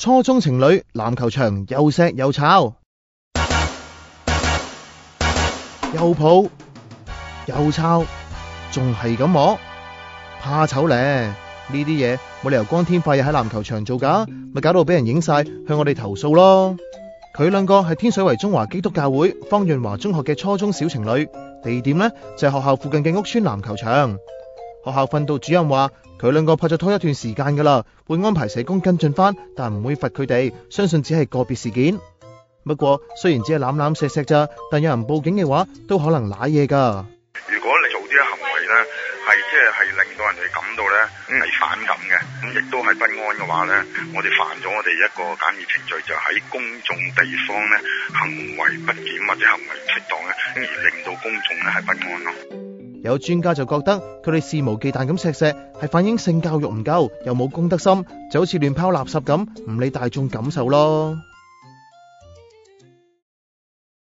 初中情侶籃球場又錫又抄，又抱又抄，仲係咁摸，怕醜咧？呢啲嘢冇理由光天化日喺籃球場做㗎，咪搞到俾人影晒向我哋投訴咯。佢兩個係天水圍中華基督教會方潤華中學嘅初中小情侶，地點呢就係學校附近嘅屋邨籃球場。學校訓導主任話佢兩個拍咗拖一段時間㗎啦，會安排社工跟進返，但唔會罰佢哋，相信只係個別事件。不過雖然只係攬攬錫錫咋，但有人報警嘅話都可能瀨嘢㗎。如果你做啲行為呢，係令到人哋感到呢係反感嘅，咁亦都係不安嘅話呢，我哋犯咗我哋一個簡易程序，就喺公眾地方呢行為不檢或者行為唔適當呢，而令到公眾呢係不安咯。有專家就覺得佢哋肆無忌憚咁錫錫係反映性教育唔夠，又冇公德心，就好似亂拋垃圾咁，唔理大眾感受咯。